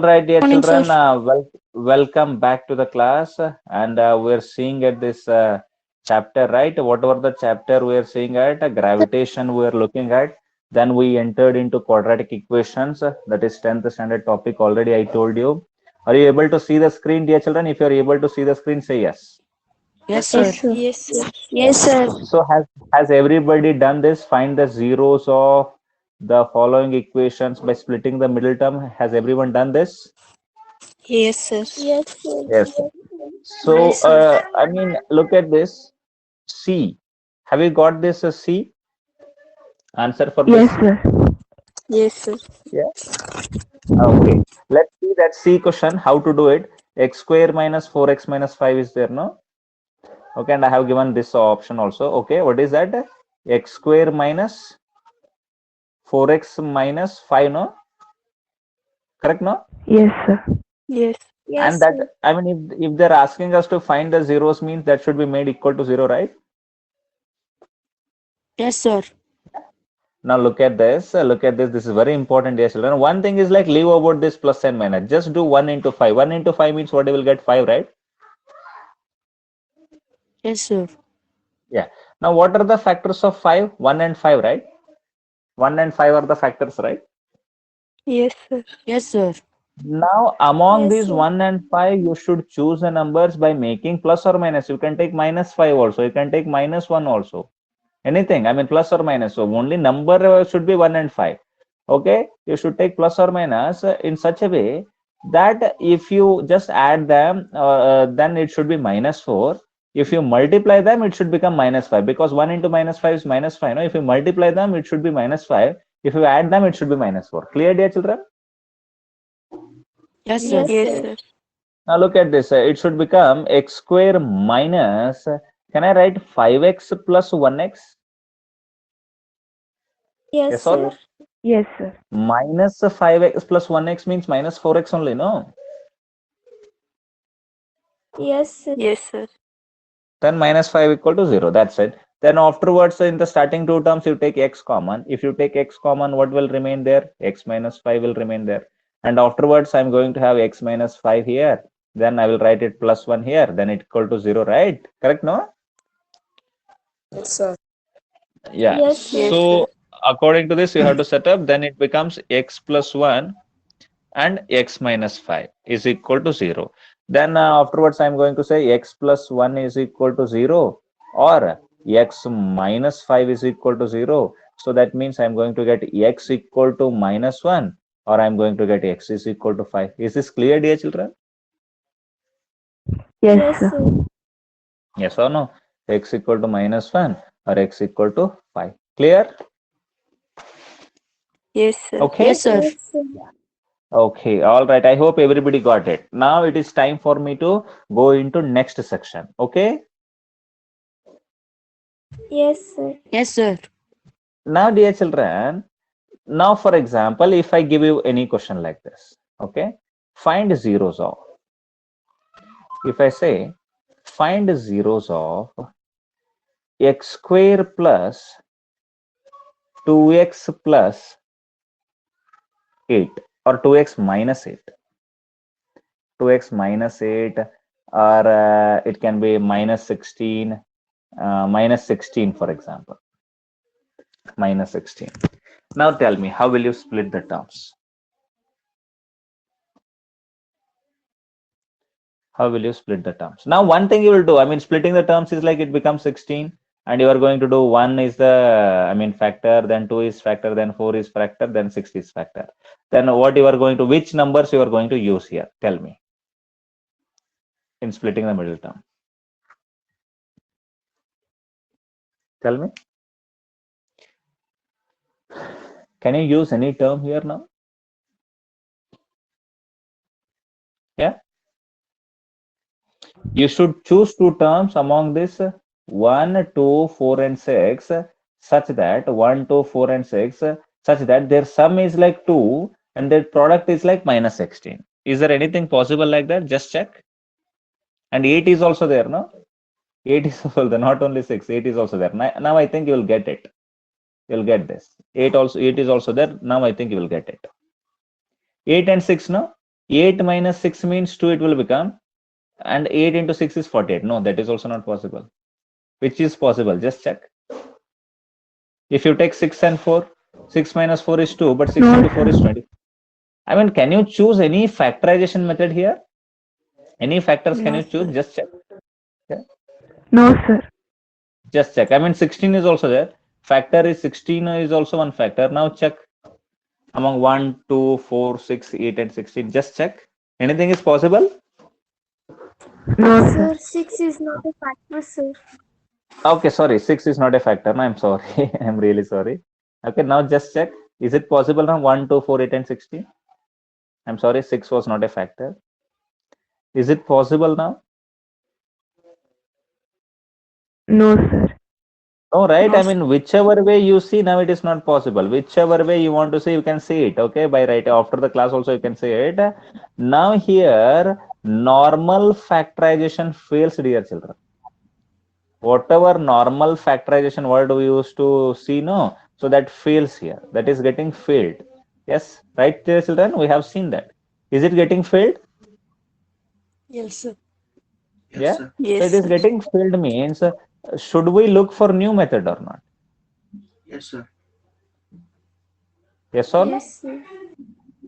right, dear Morning, sir. children, welcome back to the class. And we're seeing at this chapter, right? Whatever the chapter we're seeing at, gravitation we're looking at. Then we entered into quadratic equations. That is 10th standard topic already, I told you. Are you able to see the screen, dear children? If you're able to see the screen, say yes. Yes, Yes, sir. sir. Yes, sir. Yeah. Yes, sir. So has everybody done this? Find the zeros of the following equations by splitting the middle term. Has everyone done this? Yes, sir. Yes, sir. Yes. So, Yes, sir. I mean, look at this. C. Have you got this C? Answer for Yes, this? sir. Yes, sir. Yeah. Okay. Let's see that C question, how to do it. X square minus 4x minus 5 is there, no? Okay, and I have given this option also. Okay, what is that? X square minus 4x minus 5, no? Correct, no? Yes, sir. Yes. And Yes, that, sir. I mean, if they're asking us to find the zeros, means that should be made equal to 0, right? Yes, sir. Now look at this. Look at this. This is very important, dear children. One thing is like leave about this plus and minus. Just do 1 into 5. 1 into 5 means what you will get 5, right? Yes, sir. Yeah. Now what are the factors of 5? 1 and 5, right? 1 and 5 are the factors, right? Yes, sir. Yes, sir. Now among Yes, these sir. 1 and 5, you should choose the numbers by making plus or minus. You can take minus 5 also. You can take minus 1 also. Anything, I mean plus or minus. So only number should be 1 and 5. Okay, you should take plus or minus in such a way that if you just add them, then it should be minus 4. If you multiply them, it should become minus 5, because 1 into minus 5 is minus 5. No? If you multiply them, it should be minus 5. If you add them, it should be minus 4. Clear, dear children? Yes, sir. Yes, Yes, sir. sir. Now look at this. It should become x square minus, can I write 5x plus 1x? Yes, Yes or sir. no? Yes, sir. Minus 5x plus 1x means minus 4x only, no? Yes, sir. Yes, sir. Then minus 5 equal to 0. That's it. Then afterwards, in the starting two terms, you take x common. If you take x common, what will remain there? X minus 5 will remain there. And afterwards, I'm going to have x minus 5 here. Then I will write it plus 1 here. Then it equal to 0, right? Correct, no? Yes, sir. Yeah. Yes, sir. Yes, So sir. according to this, you have to set up. Then it becomes x plus 1 and x minus 5 is equal to 0. Then afterwards, I'm going to say x plus 1 is equal to 0, or x minus 5 is equal to 0. So that means I'm going to get x equal to minus 1, or I'm going to get x is equal to 5. Is this clear, dear children? Yes, Yes, sir. sir. Yes or no? X equal to minus 1 or x equal to 5. Clear? Yes, sir. Okay. Yes, sir. Yes, sir. Okay, all right. I hope everybody got it. Now it is time for me to go into next section. Okay. Yes, sir. Yes, sir. Now, dear children, now for example, if I give you any question like this, okay, find zeros of. If I say find zeros of x square plus 2x plus 8 or 2x minus 8, 2x minus 8, or it can be minus 16, minus 16, for example, minus 16. Now tell me, how will you split the terms? How will you split the terms? Now, one thing you will do, I mean, splitting the terms is like it becomes 16, and you are going to do 1 is the, I mean, factor, then 2 is factor, then 4 is factor, then 6 is factor. Then what you are going to, which numbers you are going to use here? Tell me, in splitting the middle term. Tell me. Can you use any term here now? Yeah. You should choose two terms among this 1, 2, 4, and 6, such that 1, 2, 4, and 6, such that their sum is like 2 and their product is like minus 16. Is there anything possible like that? Just check. And 8 is also there, no? 8 is also there, not only 6, 8 is also there. Now I think you will get it. You'll get this. 8 is also there. Now I think you will get it. 8 and 6, no? 8 minus 6 means 2 it will become, and 8 into 6 is 48. No, that is also not possible. Which is possible? Just check. If you take 6 and 4, 6 minus 4 is 2, but 6 No, into 4 is sir. 20. I mean, can you choose any factorization method here? Any factors can No, you choose? sir. Just check. No, sir. Just check. I mean, 16 is also there. Factor is 16 is also one factor. Now check among 1, 2, 4, 6, 8, and 16. Just check. Anything is possible? No, sir. Sir, 6 is not a factor, sir. Okay, sorry. 6 is not a factor. No, I'm sorry. I'm really sorry. Okay, now just check. Is it possible now? 1, 2, 4, 8, and 16? I'm sorry, 6 was not a factor. Is it possible now? No, sir. No, right? No, I mean, whichever way you see, now it is not possible. Whichever way you want to see, you can see it. Okay, by right after the class also you can see it. Now here, normal factorization fails, dear children. Whatever normal factorization word we used to see, no, so that fails here. That is getting failed. Yes, right, dear children. We have seen that. Is it getting failed? Yes, sir. Yeah. So Yes, it is sir. getting failed means, should we look for new method or not? Yes, sir. Yes or no? Yes, sir.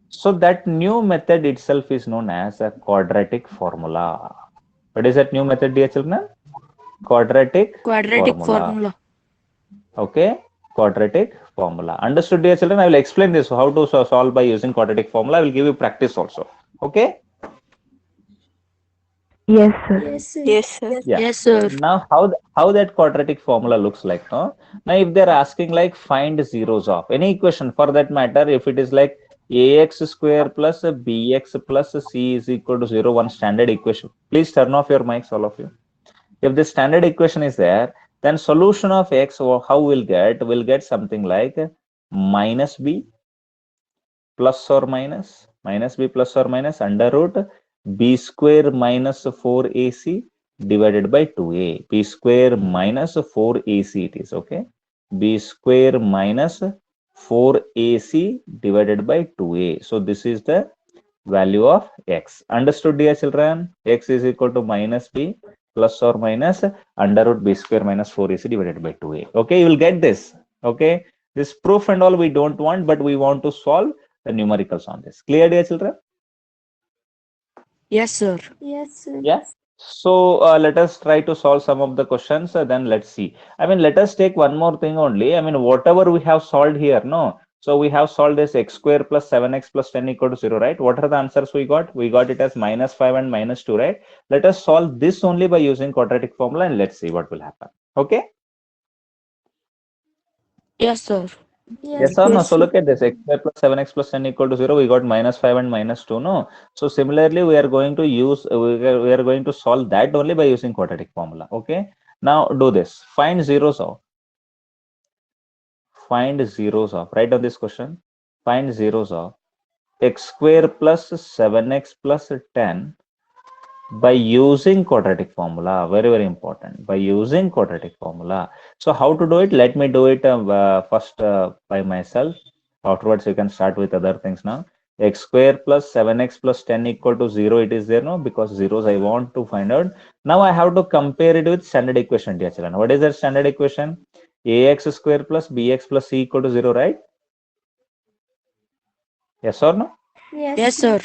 So that new method itself is known as a quadratic formula. What is that new method, dear children? Quadratic formula. Okay, quadratic formula. Understood, dear children? I will explain this how to solve by using quadratic formula. I will give you practice also. Okay. Yes, sir. Yes, sir. Yes, sir. Yeah. Yes, sir. Now how that quadratic formula looks like, no? Now if they're asking like find zeros of any equation for that matter, if it is like ax square plus bx plus c is equal to 0, one standard equation. Please turn off your mics, all of you. If the standard equation is there, then solution of x, how we'll get something like minus b plus or minus b plus or minus under root b square minus 4ac divided by 2a. B square minus 4ac it is, okay? B square minus 4ac divided by 2a. So this is the value of x. Understood, dear children? X is equal to minus b plus or minus under root b square minus 4ac divided by 2a. Okay, you will get this. Okay, this proof and all we don't want, but we want to solve the numericals on this. Clear, dear children? Yes, sir. Yes, sir. Yeah. So let us try to solve some of the questions. Then let's see. I mean, let us take one more thing only. I mean, whatever we have solved here, no. So we have solved this x square plus 7x plus 10 equal to 0, right? What are the answers we got? We got it as minus 5 and minus 2, right? Let us solve this only by using quadratic formula and let's see what will happen. Okay. Yes, sir. Yes or no? Yes, So sir. look at this, x square plus 7x plus 10 equal to 0. We got minus 5 and minus 2, no? So similarly, we are going to use, we are going to solve that only by using quadratic formula. Okay. Now do this. Find zeros of. Find zeros of. Write down this question. Find zeros of x square plus 7x plus 10 by using quadratic formula. Very, very important. By using quadratic formula. So how to do it? Let me do it first by myself. Afterwards, you can start with other things now. X square plus 7x plus 10 equal to 0. It is there, no? Because zeros I want to find out. Now I have to compare it with standard equation, dear children. What is that standard equation? Ax square plus bx plus c equal to 0, right? Yes or no? Yes, Yes, sir.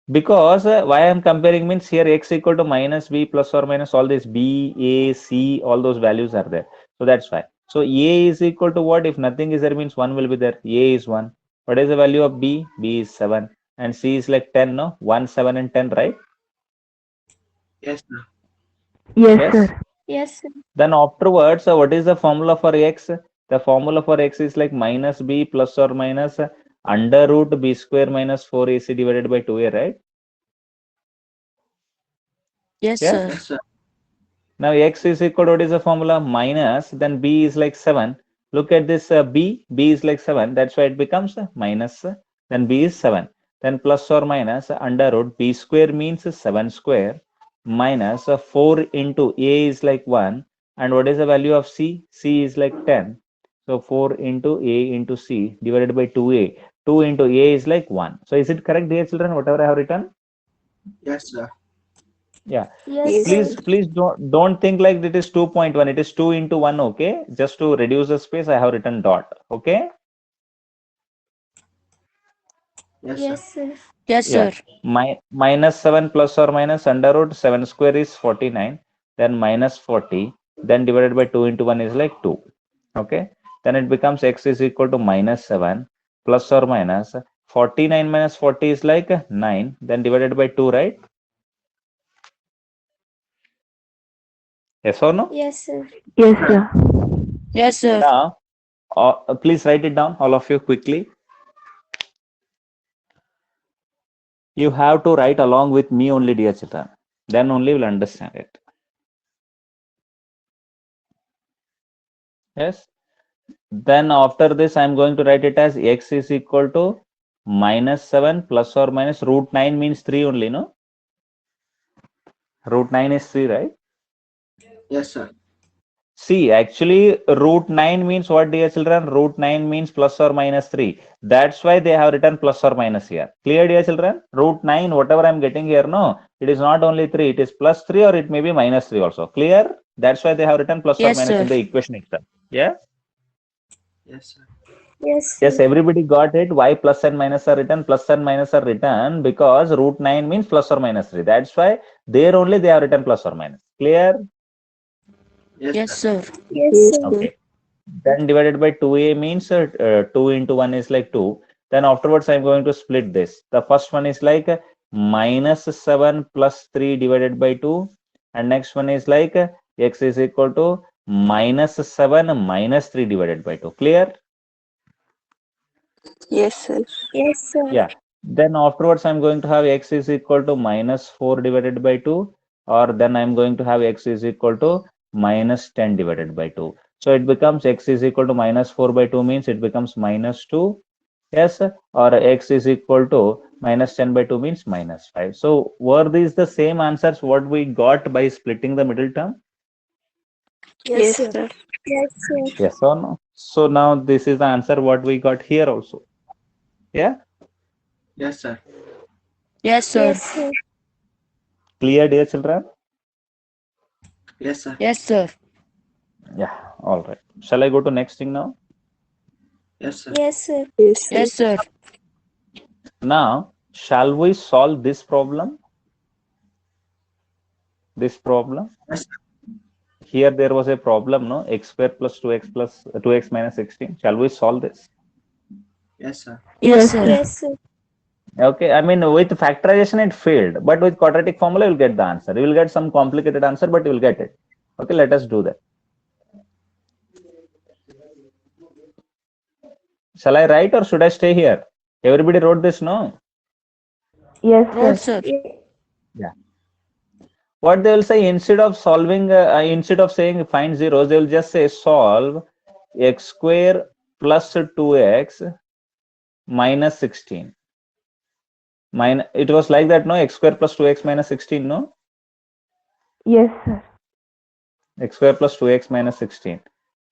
Because why I'm comparing means here x equal to minus b plus or minus all this b, a, c, all those values are there. So that's why. So a is equal to what? If nothing is there means 1 will be there. A is 1. What is the value of b? B is 7. And c is like 10, no? 1, 7 and 10, right? Yes, sir. Yes, Yes. sir. Yes, sir. Then afterwards, what is the formula for x? The formula for x is like minus b plus or minus under root b square minus 4ac divided by 2a, right? Yes, Yeah. sir. Yes, sir. Now x is equal to what is the formula? Minus, then b is like 7. Look at this b is like 7. That's why it becomes minus, then b is 7. Then plus or minus under root b square means 7 square minus 4 into a is like 1. And what is the value of c? C is like 10. So 4 into a into c divided by 2a. 2 into a is like 1. So is it correct, dear children, whatever I have written? Yes, sir. Yeah. Yes, Please, sir. please don't think like it is 2.1. It is 2 into 1. Okay. Just to reduce the space, I have written dot. Okay. Yes, Yes, sir. sir. Yes, Yeah. sir. Minus 7 plus or minus under root 7 square is 49. Then minus 40. Then divided by 2 into 1 is like 2. Okay. Then it becomes x is equal to minus 7 plus or minus 49 minus 40 is like 9. Then divided by 2, right? Yes or no? Yes, sir. Yes, sir. Yes, sir. Now, please write it down, all of you, quickly. You have to write along with me only, dear children. Then only you will understand it. Yes. Then after this, I am going to write it as x is equal to minus 7 plus or minus root 9 means 3 only, no? Root 9 is 3, right? Yes, sir. See, actually, root 9 means what, dear children? Root 9 means plus or minus 3. That's why they have written plus or minus here. Clear, dear children? Root 9, whatever I'm getting here, no, it is not only 3, it is plus 3 or it may be minus 3 also. Clear? That's why they have written plus or Yes, minus in sir. the equation itself. Yeah? Yes, sir. Yes, Yes, sir. everybody got it. Why plus and minus are written? Plus and minus are written because root 9 means plus or minus 3. That's why there only they have written plus or minus. Clear? Yes, Yes, sir. sir. Yes, sir. Okay. Then divided by 2a means 2 into 1 is like 2. Then afterwards, I'm going to split this. The first one is like minus 7 plus 3 divided by 2. And next one is like x is equal to minus 7 minus 3 divided by 2. Clear? Yes, sir. Yes, sir. Yeah. Then afterwards, I'm going to have x is equal to minus 4 divided by 2. Or then I'm going to have x is equal to minus 10 divided by 2. So it becomes x is equal to minus 4 by 2 means it becomes minus 2. Yes. Or x is equal to minus 10 by 2 means minus 5. So were these the same answers what we got by splitting the middle term? Yes, sir. Yes, sir. Yes or no? So now this is the answer what we got here also. Yeah. Yes, sir. Yes, sir. Yes, sir. Clear, dear children? Yes, sir. Yes, sir. Yeah. All right. Shall I go to next thing now? Yes, sir. Yes, sir. Yes, sir. Now, shall we solve this problem? This problem? Yes, sir. Here there was a problem, no? X square plus 2x minus 16. Shall we solve this? Yes, sir. Yes, sir. Yes, sir. Okay, I mean, with factorization it failed, but with quadratic formula you will get the answer. You will get some complicated answer, but you will get it. Okay, let us do that. Shall I write or should I stay here? Everybody wrote this, no? Yes, sir. Yeah. What they will say instead of solving, instead of saying find zeros, they will just say solve x square plus 2x minus 16. It was like that, no? X square plus 2x minus 16, no? Yes, sir. X square plus 2x minus 16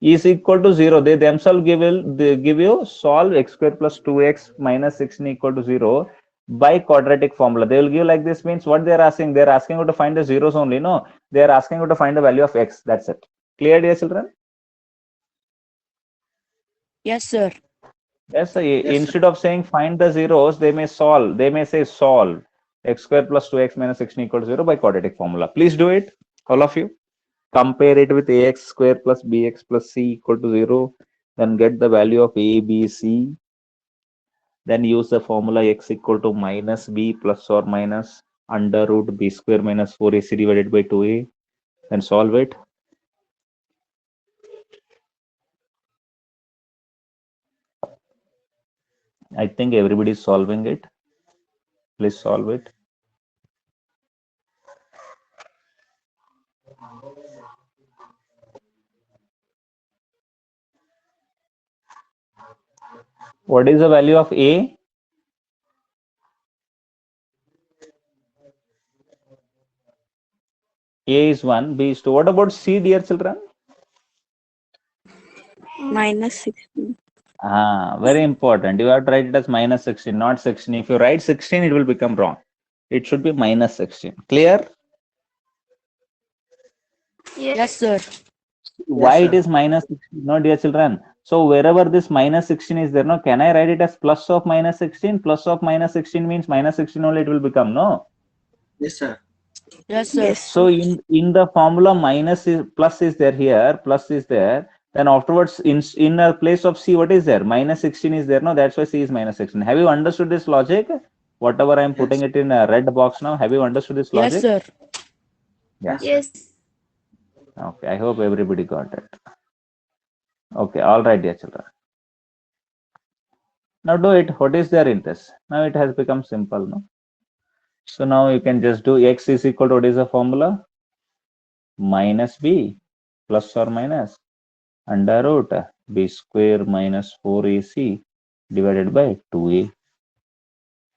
is equal to 0. They themselves they give you solve x square plus 2x minus 16 equal to 0 by quadratic formula. They will give like this means what they are asking. They are asking you to find the zeros only. No, they are asking you to find the value of x. That's it. Clear, dear children? Yes, sir. Yes, Yes, sir. instead of saying find the zeros, they may solve. They may say solve x square plus 2x minus 16 equal to 0 by quadratic formula. Please do it, all of you. Compare it with ax square plus bx plus c equal to 0. Then get the value of a, b, c. Then use the formula x equal to minus b plus or minus under root b square minus 4ac divided by 2a. Then solve it. I think everybody is solving it. Please solve it. What is the value of a? A is 1, b is 2. What about c, dear children? Minus 16. Very important. You have to write it as minus 16, not 16. If you write 16, it will become wrong. It should be minus 16. Clear? Yes, sir. Why it sir. is minus 16? No, dear children. So wherever this minus 16 is there, no, can I write it as plus of minus 16? Plus of minus 16 means minus 16 only it will become, no? Yes, sir. Yes, sir. So in the formula minus is plus is there here, plus is there. Then afterwards in a place of C, what is there? Minus 16 is there, no? That's why C is minus 16. Have you understood this logic? Whatever I'm putting Yes. it in a red box now, have you understood this Yes, logic? sir. Yeah. Yes. Okay, I hope everybody got it. Okay, all right, dear children. Now do it. What is there in this? Now it has become simple, no? So now you can just do x is equal to what is the formula? Minus b plus or minus under root b square minus 4ac divided by 2a.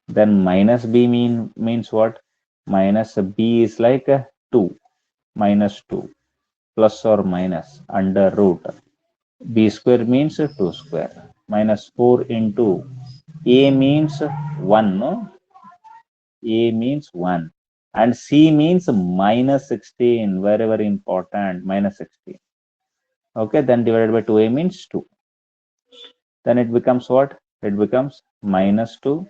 Then minus b means what? Minus b is like 2 minus 2 plus or minus under root b square means 2 square minus 4 into a means 1, no? A means 1 and C means minus 16, very, very important, minus 16. Okay, then divided by 2A means 2. Then it becomes what? It becomes minus 2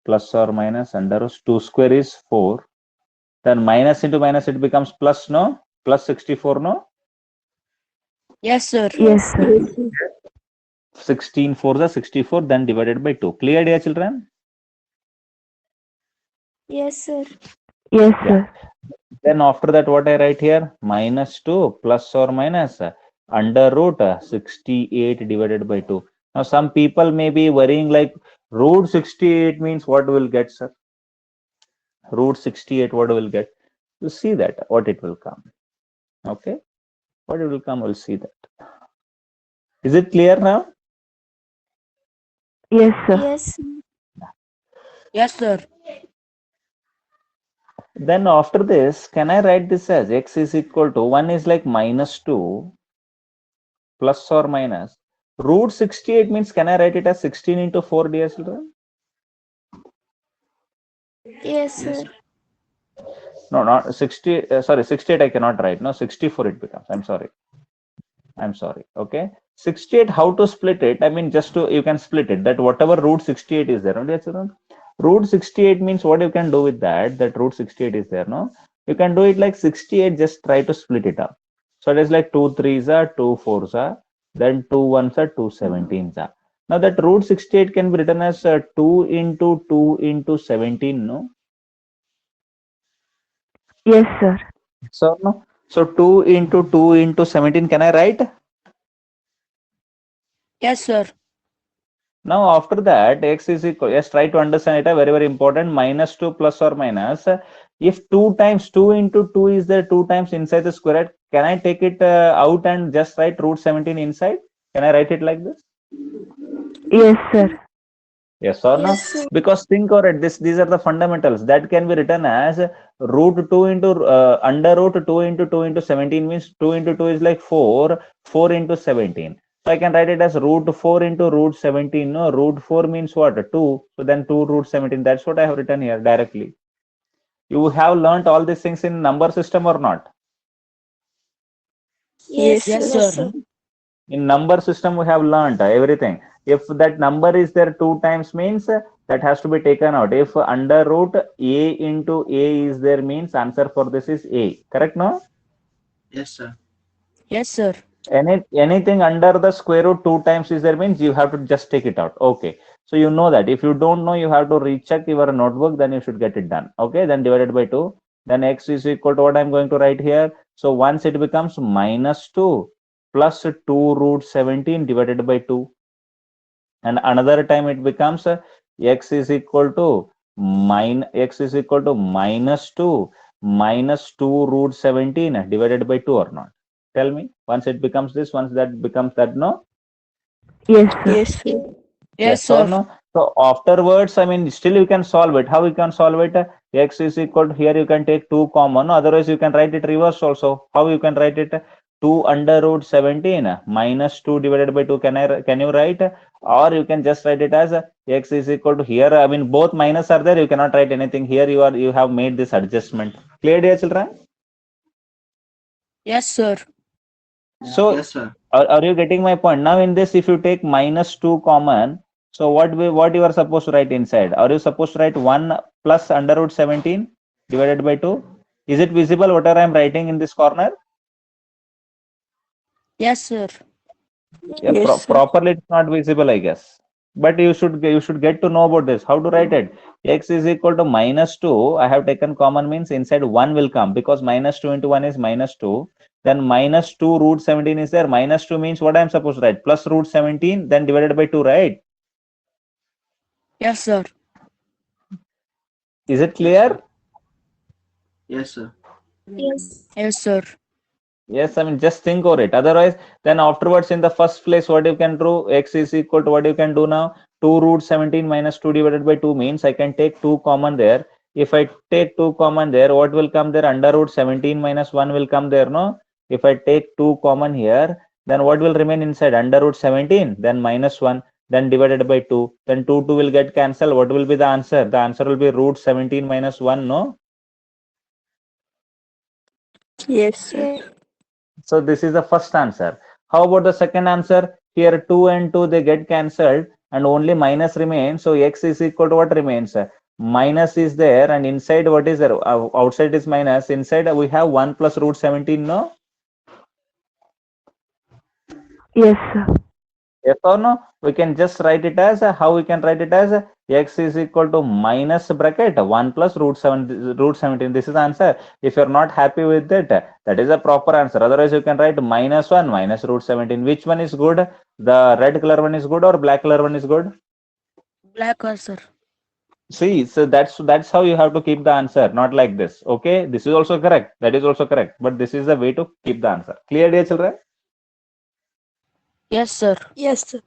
plus or minus under root 2 square is 4. Then minus into minus it becomes plus, no? Plus 64, no? Yes, sir. Yes, sir. 16 4 is 64, then divided by 2. Clear, dear children? Yes, sir. Yes, Yeah. Then after that, what I write here? Minus 2 plus or minus under root 68 divided by 2. Now, some people may be worrying like root 68 means what will get, sir? Root 68, what will get? You see that, what it will come. Okay? What it will come, we'll see that. Is it clear now? Yes, sir. Yes. Yes, sir. Then after this, can I write this as x is equal to 1 is like minus 2 plus or minus root 68 means can I write it as 16 into 4, dear children? Yes, sir. No, not 60. Sorry, 68 I cannot write. No, 64 it becomes. I'm sorry. Okay. 68, how to split it? I mean, just to, you can split it. That whatever root 68 is there, no, dear children? Root 68 means what you can do with that? That root 68 is there, no? You can do it like 68, just try to split it up. So it is like 2 3s are, 2 4s are, then 2 1s are, 2 17s are. Now that root 68 can be written as 2 into 2 into 17, no? Yes, sir. So no. So 2 into 2 into 17, can I write? Yes, sir. Now after that, x is equal, yes, try to understand it, very, very important, minus 2 plus or minus. If 2 times 2 into 2 is there 2 times inside the square root, can I take it out and just write root 17 inside? Can I write it like this? Yes, sir. Yes or no? Yes, sir. Because think of it, these are the fundamentals that can be written as root 2 into under root 2 into 2 into 17 means 2 into 2 is like 4, 4 into 17. So I can write it as root 4 into root 17. No, root 4 means what? 2. So then 2 root 17. That's what I have written here directly. You have learnt all these things in number system or not? Yes, Yes, sir. sir. In number system, we have learnt everything. If that number is there 2 times means that has to be taken out. If under root a into a is there means answer for this is a. Correct, no? Yes, sir. Yes, sir. Anything under the square root 2 times is there means you have to just take it out. Okay. So you know that. If you don't know, you have to recheck your notebook, then you should get it done. Okay. Then divided by 2. Then x is equal to what I'm going to write here. So once it becomes minus 2 plus 2 root 17 divided by 2. And another time it becomes x is equal to minus 2 root 17 divided by 2 or not? Tell me, once it becomes this, once that becomes that, no? Yes, sir. Yes, sir. Yes, or sir. no? So afterwards, I mean, still you can solve it. How you can solve it? X is equal to, here you can take 2 common, otherwise you can write it reverse also. How you can write it? 2 under root 17 minus 2 divided by 2. Can you write? Or you can just write it as x is equal to here. I mean, both minus are there. You cannot write anything here. You have made this adjustment. Clear, dear children? Yes, sir. So Yes, sir. are you getting my point? Now in this, if you take minus 2 common, so what you are supposed to write inside? Are you supposed to write 1 plus under root 17 divided by 2? Is it visible whatever I am writing in this corner? Yes, sir. Yeah, Yes, sir. properly it's not visible, I guess. But you should get to know about this. How to write it? X is equal to minus 2. I have taken common, means inside 1 will come, because minus 2 into 1 is minus 2. Then minus 2 root 17 is there. Minus 2 means what I am supposed to write? Plus root 17, then divided by 2, right? Yes, sir. Is it clear? Yes, sir. Yes. Yes, sir. Yes, I mean, just think over it. Otherwise, then afterwards, in the first place, what you can do? X is equal to what you can do now? 2 root 17 minus 2 divided by 2 means I can take 2 common there. If I take 2 common there, what will come there? Under root 17 minus 1 will come there, no? If I take 2 common here, then what will remain inside? Under root 17, then minus 1, then divided by 2. Then 2 will get cancelled. What will be the answer? The answer will be root 17 minus 1, no? Yes, sir. Yes. So this is the first answer. How about the second answer? Here 2 and 2 they get cancelled and only minus remains. So x is equal to what remains? Minus is there and inside what is there? Outside is minus. Inside we have 1 plus root 17, no? Yes, sir. Yes or no? We can just write it as how we can write it as x is equal to minus bracket 1 plus root 17. This is the answer. If you're not happy with it, that is a proper answer. Otherwise, you can write minus 1 minus root 17. Which one is good? The red color one is good or black color one is good? Black, sir. See, so that's how you have to keep the answer, not like this. Okay, this is also correct. That is also correct. But this is the way to keep the answer. Clear, dear children? Yes, sir. Yes, sir.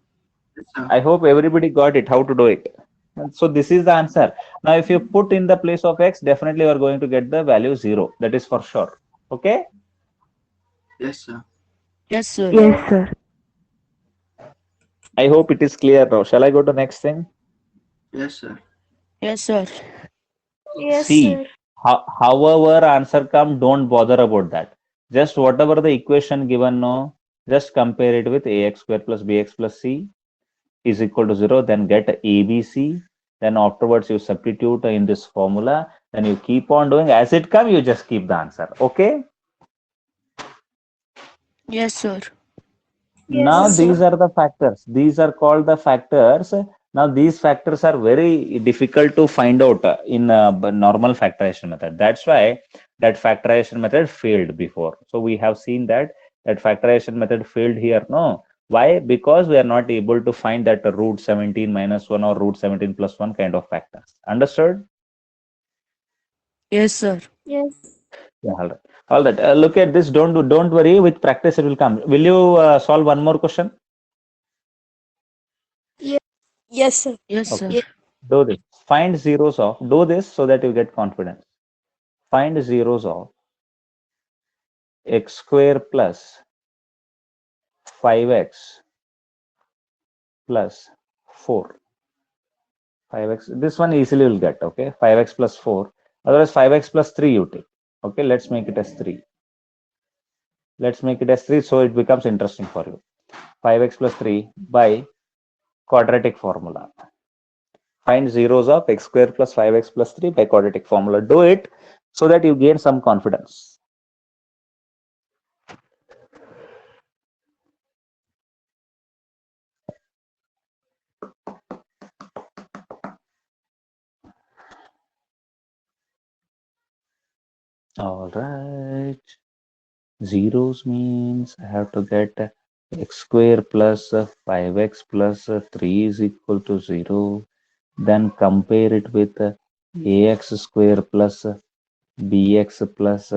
Yes, sir. I hope everybody got it, how to do it. And so this is the answer. Now, if you put in the place of x, definitely you are going to get the value 0. That is for sure. Okay. Yes, sir. Yes, sir. Yes, sir. I hope it is clear now. Shall I go to next thing? Yes, sir. Yes, sir. Yes, See, sir. however answer come, don't bother about that. Just whatever the equation given, no, just compare it with ax square plus bx plus c is equal to 0, then get ABC, then afterwards you substitute in this formula, then you keep on doing as it come, you just keep the answer. Okay. Yes, sir. Now Yes, these sir. are the factors. These are called the factors. Now these factors are very difficult to find out in normal factorization method. That's why that factorization method failed before. So we have seen that factorization method failed here. No. Why? Because we are not able to find that root 17 minus 1 or root 17 plus 1 kind of factors. Understood? Yes, sir. Yes. Yeah, all right. All right. Look at this. Don't worry. With practice, it will come. Will you solve one more question? Yes, sir. Yes, sir. Okay. Do this. Find zeros of. Do this so that you get confidence. Find zeros of x square plus 5x plus 4. 5x. This one easily will get. Okay. 5x plus 4. Otherwise, 5x plus 3 you take. Okay. Let's make it as 3. Let's make it as 3 so it becomes interesting for you. 5x plus 3 by quadratic formula. Find zeros of x square plus 5x plus 3 by quadratic formula. Do it so that you gain some confidence. All right. Zeros means I have to get x square plus 5x plus 3 is equal to 0. Then compare it with ax square plus bx plus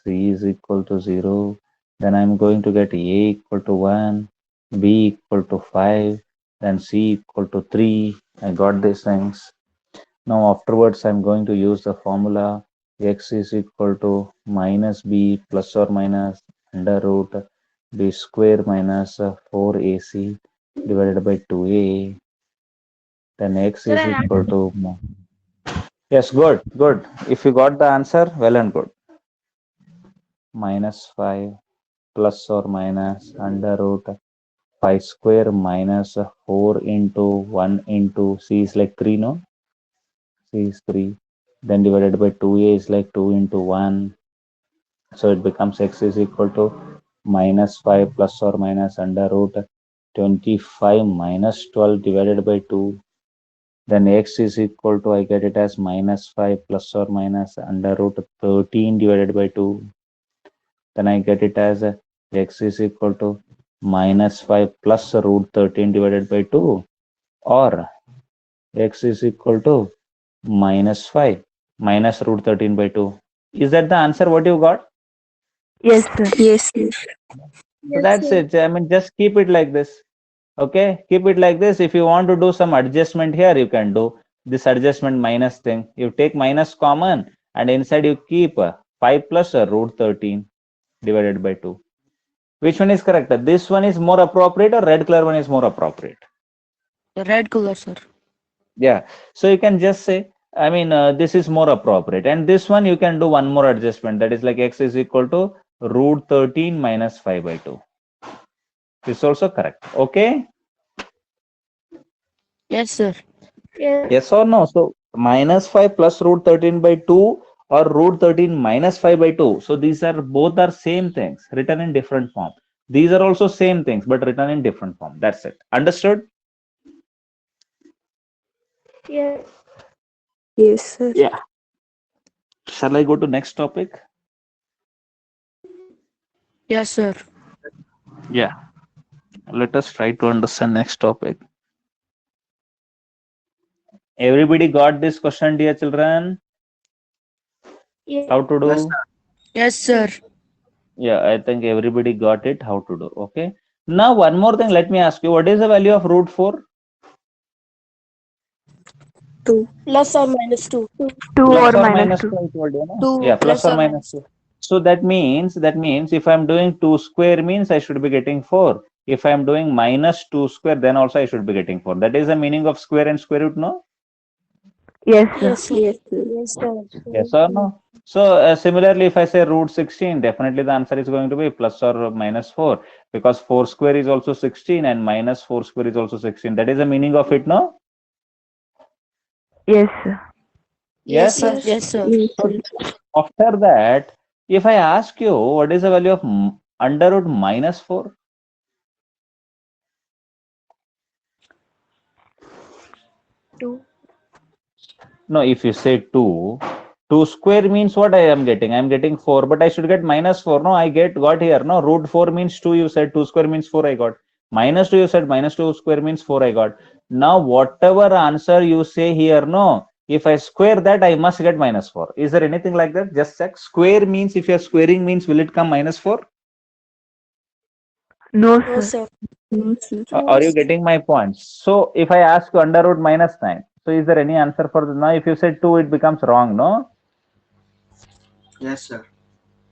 c is equal to 0. Then I'm going to get a equal to 1, b equal to 5, then c equal to 3. I got these things. Now afterwards I'm going to use the formula x is equal to minus b plus or minus under root b square minus 4ac divided by 2a. Then x is equal to. Yes, good, good. If you got the answer, well and good. Minus 5 plus or minus under root 5 square minus 4 into 1 into c is like 3, no? C is 3. Then divided by 2a is like 2 into 1. So it becomes x is equal to minus 5 plus or minus under root 25 minus 12 divided by 2. Then x is equal to, I get it as minus 5 plus or minus under root 13 divided by 2. Then I get it as x is equal to minus 5 plus root 13 divided by 2, or x is equal to minus 5 minus root 13 by 2. Is that the answer what you got? Yes, sir. Yes, sir. So that's it. I mean, just keep it like this. Okay, keep it like this. If you want to do some adjustment here, you can do this adjustment minus thing. You take minus common and inside you keep 5 plus root 13 divided by 2. Which one is correct? This one is more appropriate or red color one is more appropriate? The red color, sir. Yeah. So you can just say, I mean, this is more appropriate. And this one you can do one more adjustment. That is like x is equal to root 13 minus 5 by 2. This is also correct. Okay. Yes, sir. Yes or no? So minus 5 plus root 13 by 2 or root 13 minus 5 by 2. So these are both are same things written in different form. These are also same things but written in different form. That's it. Understood? Yes. Yes, sir. Yeah. Shall I go to next topic? Yes, sir. Yeah. Let us try to understand next topic. Everybody got this question, dear children? Yes. How to do? Yes, sir. Yes, sir. Yeah, I think everybody got it. How to do? Okay. Now one more thing. Let me ask you. What is the value of root 4? 2. Plus or minus 2. 2. Plus or minus 2. I told you, no? 2 Yeah, plus or minus 2. So that means if I'm doing 2 square means I should be getting 4. If I'm doing minus 2 square, then also I should be getting 4. That is the meaning of square and square root, no? Yes, Yes, sir. Yes, sir. Yes, sir. Yes or no? So similarly, if I say root 16, definitely the answer is going to be plus or minus 4, because 4 square is also 16 and minus 4 square is also 16. That is the meaning of it, no? Yes, sir. Yes. sir. Yes, sir. So after that, if I ask you what is the value of under root minus 4? Two. No, if you say 2 square means what I am getting? I am getting 4, but I should get minus 4. No, I got here. No, root 4 means 2. You said 2 square means 4. I got minus 2. You said minus 2 square means 4. I got. Now, whatever answer you say here, no, if I square that, I must get minus 4. Is there anything like that? Just check. Square means if you are squaring means will it come minus 4? No, No, sir. sir. No, sir. Are you getting my points? So if I ask you under root minus 9, so is there any answer for this? Now if you say 2, it becomes wrong, no? Yes, sir.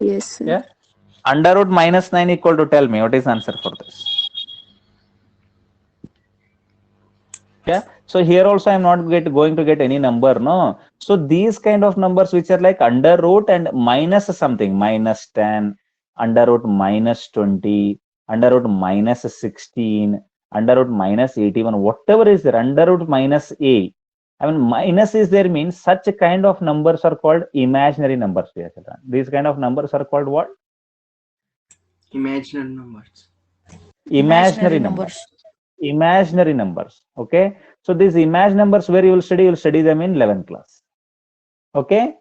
Yes, sir. Yeah. Under root minus 9 equal to, tell me what is the answer for this? Yeah. So here also I'm not going to get any number, no? So these kind of numbers which are like under root and minus something, minus 10, under root minus 20, under root minus 16, under root minus 81, whatever is there, under root minus a. I mean, minus is there means such a kind of numbers are called imaginary numbers. These kind of numbers are called what? Imaginary numbers. Imaginary numbers. Imaginary numbers. Okay. So these imaginary numbers where you will study them in 11th class. Okay.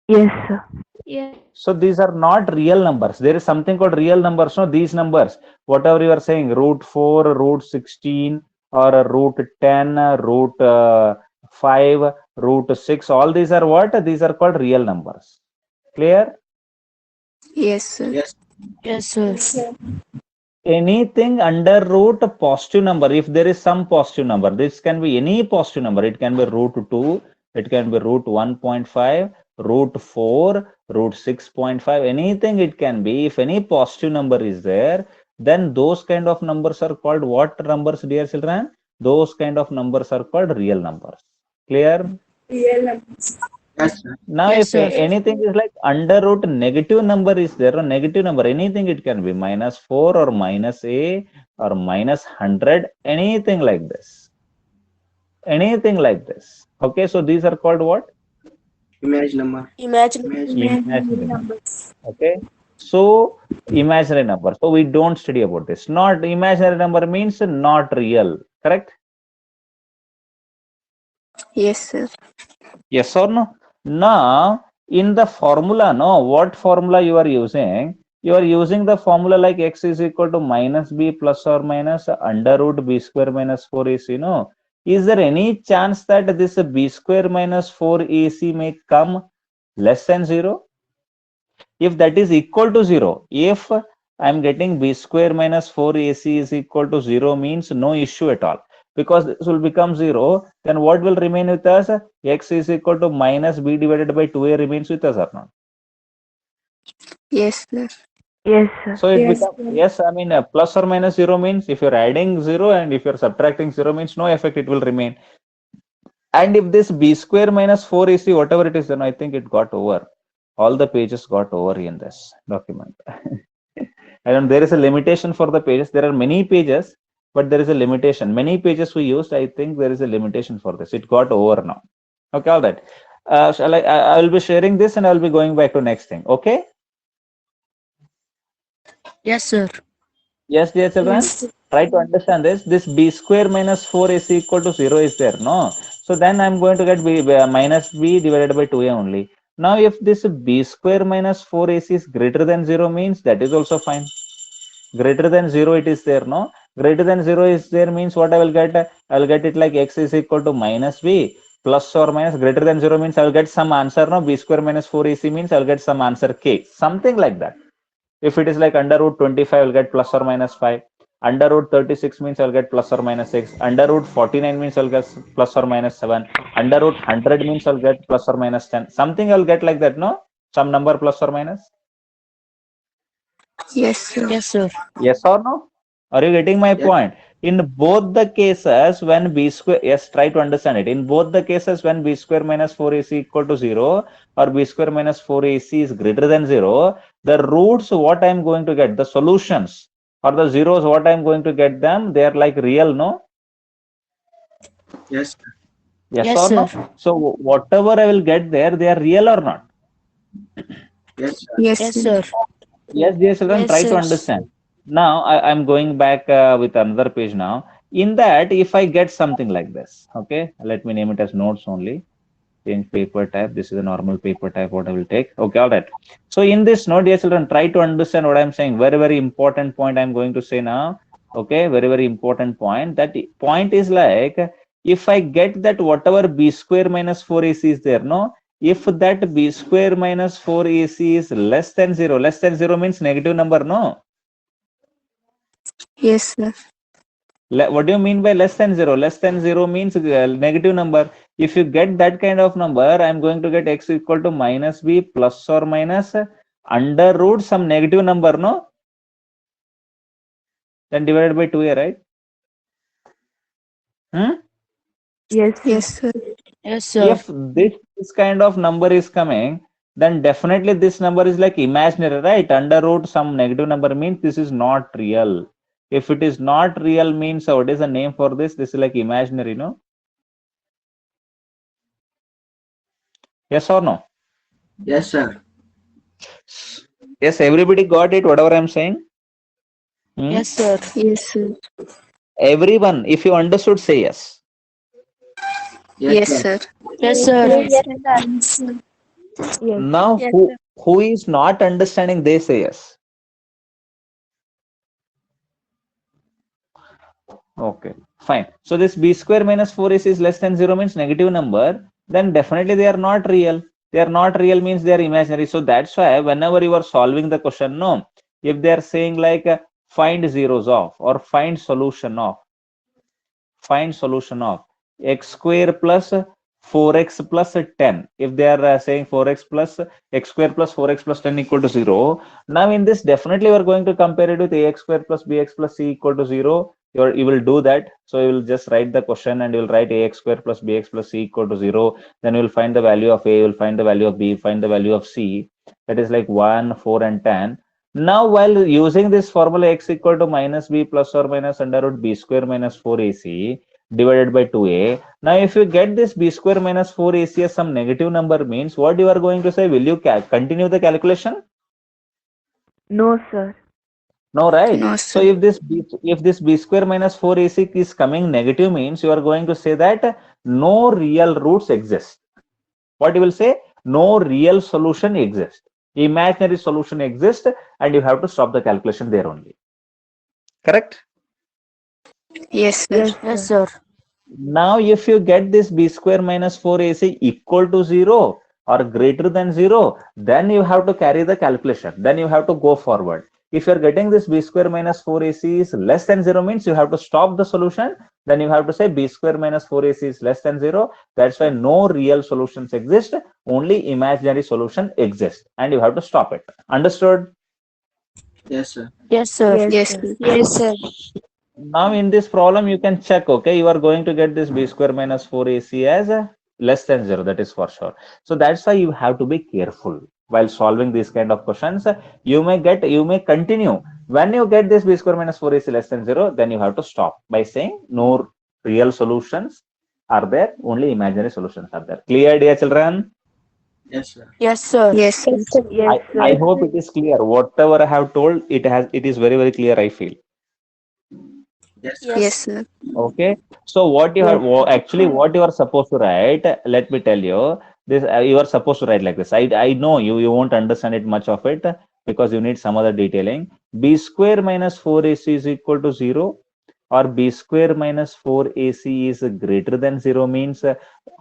Yes, sir. Yeah. So these are not real numbers. There is something called real numbers. No, these numbers, whatever you are saying, root 4, root 16, or root 10, root 5, root 6, all these are what? These are called real numbers. Clear? Yes, sir. Yes. Yes, sir. Yes, sir. Anything under root positive number, if there is some positive number, this can be any positive number. It can be root 2, it can be root 1.5, root 4, root 6.5, anything it can be. If any positive number is there, then those kind of numbers are called what numbers, dear children? Those kind of numbers are called real numbers. Clear? Yes, sir. Now, Yes, if sir. anything is like under root negative number is there, or negative number, anything it can be -4 or -a or -100, anything like this. Anything like this. Okay, so these are called what? Image number. Imaginary numbers. Okay, so imaginary number. So we don't study about this. Not imaginary number means not real. Correct? Yes, sir. Yes or no? Now, in the formula, no, what formula you are using? You are using the formula like x is equal to -b plus or minus under root b square minus 4ac, no? Is there any chance that this b square minus 4ac may come less than 0? If that is equal to 0, if I'm getting b square minus 4ac is equal to 0 means no issue at all. Because this will become 0, then what will remain with us? X is equal to minus b divided by 2a remains with us or not? Yes, sir. Yes, sir. So it becomes, yes, I mean, plus or minus 0 means if you're adding 0 and if you're subtracting 0 means no effect, it will remain. And if this b square minus 4ac, whatever it is, then I think it got over. All the pages got over in this document. I don't, there is a limitation for the pages. There are many pages, but there is a limitation. Many pages we used, I think there is a limitation for this. It got over now. Okay, all that. I will be sharing this and I will be going back to next thing. Okay? Yes, sir. Yes, dear children. Try to understand this. This b square minus 4ac equal to 0 is there, no? So then I'm going to get minus b divided by 2a only. Now, if this b square minus 4ac is greater than 0 means that is also fine. Greater than 0 it is there, no? Greater than 0 is there means what I will get? I will get it like x is equal to minus b plus or minus. Greater than 0 means I will get some answer, no? B square minus 4ac means I will get some answer k. Something like that. If it is like under root 25, I will get plus or minus 5. Under root 36 means I'll get plus or minus 6. Under root 49 means I'll get plus or minus 7. Under root 100 means I'll get plus or minus 10. Something I'll get like that, no? Some number plus or minus? Yes, sir. Yes, sir. Yes or no? Are you getting my Yes. point? In both the cases, when b square, yes, try to understand it. In both the cases, when b square minus 4ac equal to 0 or b square minus 4ac is greater than 0, the roots, what I'm going to get, the solutions or the zeros, what I'm going to get them, they are like real, no? Yes, sir. Yes, Yes, or no? sir. So whatever I will get there, they are real or not? Yes, sir. Yes, Yes, sir. sir. Yes, dear children, Yes, try to sir. understand. Now, I'm going back with another page now. In that, if I get something like this, okay, let me name it as notes only. Change paper type. This is a normal paper type, what I will take. Okay, all right. So in this note, dear children, try to understand what I'm saying. Very, very important point I'm going to say now. Okay, very, very important point. That point is like, if I get that whatever b square minus 4ac is there, no? If that b square minus 4ac is less than 0 means negative number, no? Yes, sir. What do you mean by less than 0? Less than 0 means negative number. If you get that kind of number, I'm going to get x equal to minus b plus or minus under root some negative number, no? Then divided by 2a, right? Yes, Yes, sir. Yes, sir. If this kind of number is coming, then definitely this number is like imaginary, right? Under root some negative number means this is not real. If it is not real means what is the name for this? This is like imaginary, no? Yes or no? Yes, sir. Yes, everybody got it, whatever I'm saying? Yes, sir. Yes, sir. Everyone, if you understood, say yes. Yes, sir. Yes, sir. Now, who is not understanding, they say yes. Okay, fine. So this b square minus 4ac is less than 0 means negative number. Then definitely they are not real. They are not real means they are imaginary. So that's why whenever you are solving the question, no, if they are saying like find zeros of or find solution of x square plus 4x plus 10. If they are saying 4x plus x square plus 4x plus 10 equal to 0, now in this definitely we are going to compare it with ax square plus bx plus c equal to 0. You will do that. So you will just write the question and you will write ax square plus bx plus c equal to 0. Then you will find the value of a, you will find the value of b, find the value of c. That is like 1, 4 and 10. Now while using this formula x equal to minus b plus or minus under root b square minus 4ac divided by 2a. Now if you get this b square minus 4ac as some negative number means what you are going to say? Will you continue the calculation? No, sir. No, right? No, So sir. if this b square minus 4ac is coming negative means you are going to say that no real roots exist. What you will say? No real solution exists. Imaginary solution exists and you have to stop the calculation there only. Correct? Yes, sir. Yes, sir. Now if you get this b square minus 4ac equal to 0 or greater than 0, then you have to carry the calculation. Then you have to go forward. If you're getting this b square minus 4ac is less than 0 means you have to stop the solution. Then you have to say b square minus 4ac is less than 0. That's why no real solutions exist. Only imaginary solution exists. And you have to stop it. Understood? Yes, sir. Yes, sir. Yes, sir. Yes, sir. Now in this problem you can check, okay, you are going to get this b square minus 4ac as less than 0, that is for sure. So that's why you have to be careful while solving these kind of questions. You may continue. When you get this b square minus 4ac less than 0, then you have to stop by saying no real solutions are there, only imaginary solutions are there. Clear, dear children? Yes, sir. Yes, sir. Yes, sir. I hope it is clear. Whatever I have told, it is very, very clear, I feel. Yes, sir. Yes, sir. Okay, so what you have actually what you are supposed to write, let me tell you this, you are supposed to write like this. I know you won't understand it much of it because you need some other detailing. B square minus 4ac is equal to 0 or b square minus 4ac is greater than 0 means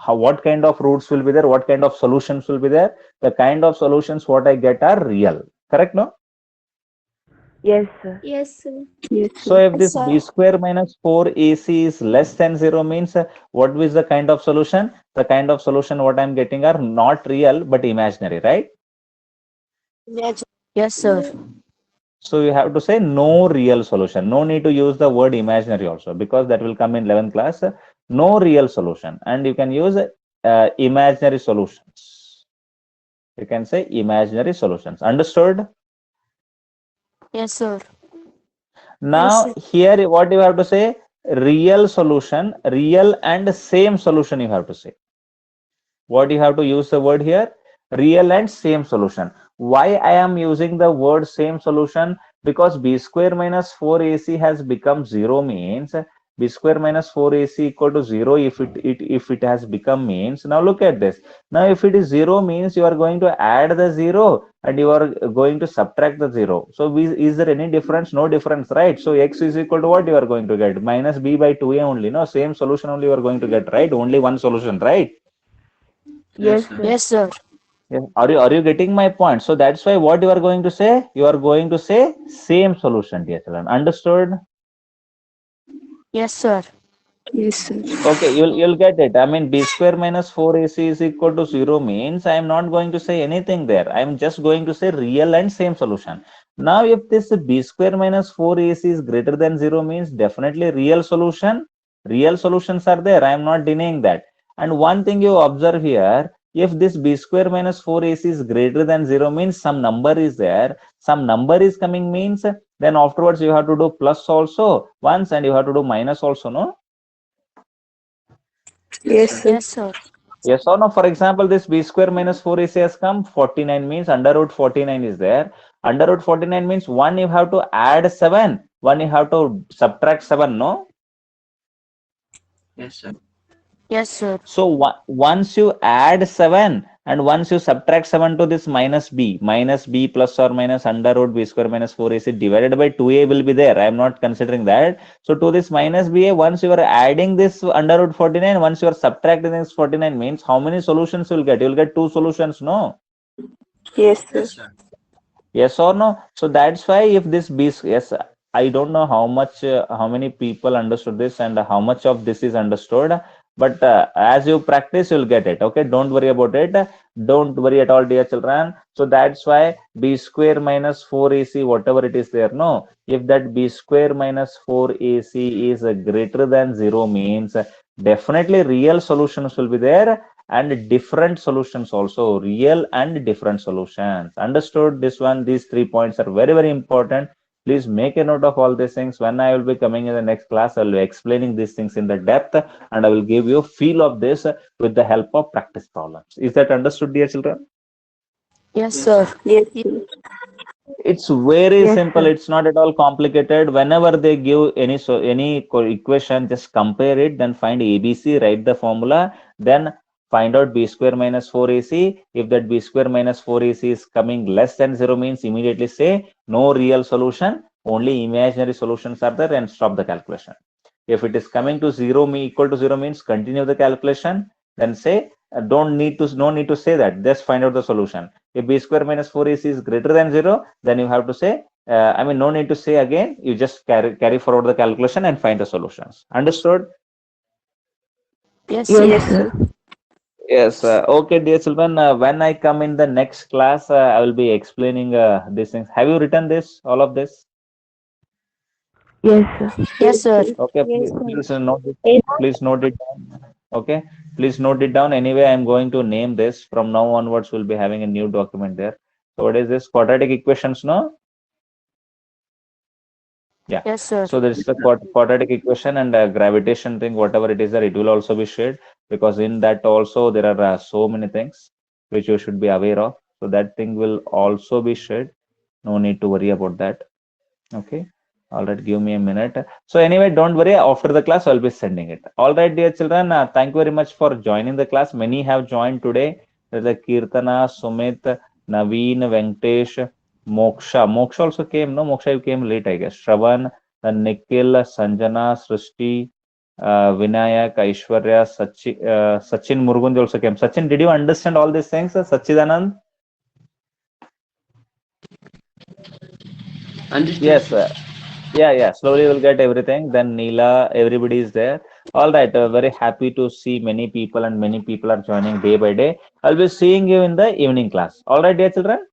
what kind of roots will be there, what kind of solutions will be there. The kind of solutions what I get are real, correct? No? Yes, sir. Yes, sir. Yes, So sir. if this b square minus 4ac is less than 0 means what is the kind of solution? The kind of solution what I'm getting are not real but imaginary, right? Yes, sir. So you have to say no real solution. No need to use the word imaginary also because that will come in 11th class. No real solution, and you can use imaginary solutions. You can say imaginary solutions. Understood? Yes, sir. Now here what you have to say? Real solution, real and same solution you have to say. What you have to use the word here? Real and same solution. Why I am using the word same solution? Because b square minus 4ac has become 0 means b square minus 4ac equal to 0 if it has become means. Now look at this. Now if it is 0 means you are going to add the 0 and you are going to subtract the 0. So is there any difference? No difference, right? So x is equal to what you are going to get? Minus b by 2a only. No, same solution only you are going to get, right? Only one solution, right? Yes, sir. yes, sir. Yeah. Are you getting my point? So that's why what you are going to say? You are going to say same solution, dear children. Understood? Yes, sir. Yes, sir. Okay, you'll get it. I mean, b square minus 4ac is equal to 0 means I am not going to say anything there. I am just going to say real and same solution. Now, if this b square minus 4ac is greater than 0 means definitely real solution. Real solutions are there. I am not denying that. And one thing you observe here, if this b square minus 4ac is greater than 0 means some number is there, some number is coming means then afterwards you have to do plus also once and you have to do minus also, no? Yes, sir. Yes, sir. Yes or no? For example, this b square minus 4ac has come, 49 means under root 49 is there. Under root 49 means 1 you have to add 7, 1 you have to subtract 7, no? Yes, sir. Yes, sir. So once you add 7 and once you subtract 7 to this minus b plus or minus under root b square minus 4ac divided by 2a will be there. I am not considering that. So to this minus ba, once you are adding this under root 49, once you are subtracting this 49 means how many solutions you will get? You will get 2 solutions, no? Yes, sir. Yes, sir. Yes or no? So that's why if this b, yes, I don't know how much, how many people understood this and how much of this is understood. but as you practice, you'll get it. Okay, don't worry about it. Don't worry at all, dear children. So that's why b square minus 4ac, whatever it is there, no, if that b square minus 4ac is greater than 0 means definitely real solutions will be there, and different solutions also, real and different solutions. Understood this one? These 3 points are very, very important. Please make a note of all these things. When I will be coming in the next class, I will be explaining these things in the depth, and I will give you a feel of this with the help of practice problems. Is that understood, dear children? Yes, sir. Yes, sir. It's very Yes, simple. sir. It's not at all complicated. Whenever they give any equation, just compare it, then find ABC, write the formula, then find out b square minus 4ac. If that b square minus 4ac is coming less than 0 means immediately say no real solution, only imaginary solutions are there, and stop the calculation. If it is coming to 0 equal to 0 means continue the calculation, then say no need to say that, just find out the solution. If b square minus 4ac is greater than 0, then you have to say, no need to say again, you just carry forward the calculation and find the solutions. Understood? Yes, Yes, sir. sir. Yes. Okay, dear children, when I come in the next class, I will be explaining these things. Have you written this, all of this? Yes, sir. Yes, sir. Okay, Yes, please note it down. Okay, please note it down. Anyway, I'm going to name this. From now onwards, we'll be having a new document there. So what is this? Quadratic equations, no? Yeah. Yes, sir. So there is the quadratic equation and gravitation thing, whatever it is there, it will also be shared, because in that also there are so many things which you should be aware of. So that thing will also be shared. No need to worry about that. Okay. All right. Give me a minute. So anyway, don't worry. After the class, I'll be sending it. All right, dear children. Thank you very much for joining the class. Many have joined today. There's like Kirtana, Sumit, Naveen, Venkatesh, Moksha. Moksha also came. No, Moksha, you came late, I guess. Shravan, then Nikhil, Sanjana, Srishti, Vinayak, Aishwarya, Sachin Murugunji also came. Sachin, did you understand all these things? Sachidanand? Understood, Yes. sir. Yeah. Slowly we'll get everything. Then Neela, everybody is there. All right. Very happy to see many people, and many people are joining day by day. I'll be seeing you in the evening class. All right, dear children.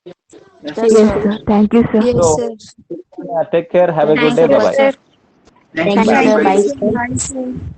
Yes, Yes, Yes, sir. sir. Thank you, sir. Yes, So sir. take care. Have a Thank good you day. so Bye much, bye. sir. Thank Thank you, you, Thank sir. you, sir. sir. Bye, Bye, sir. sir.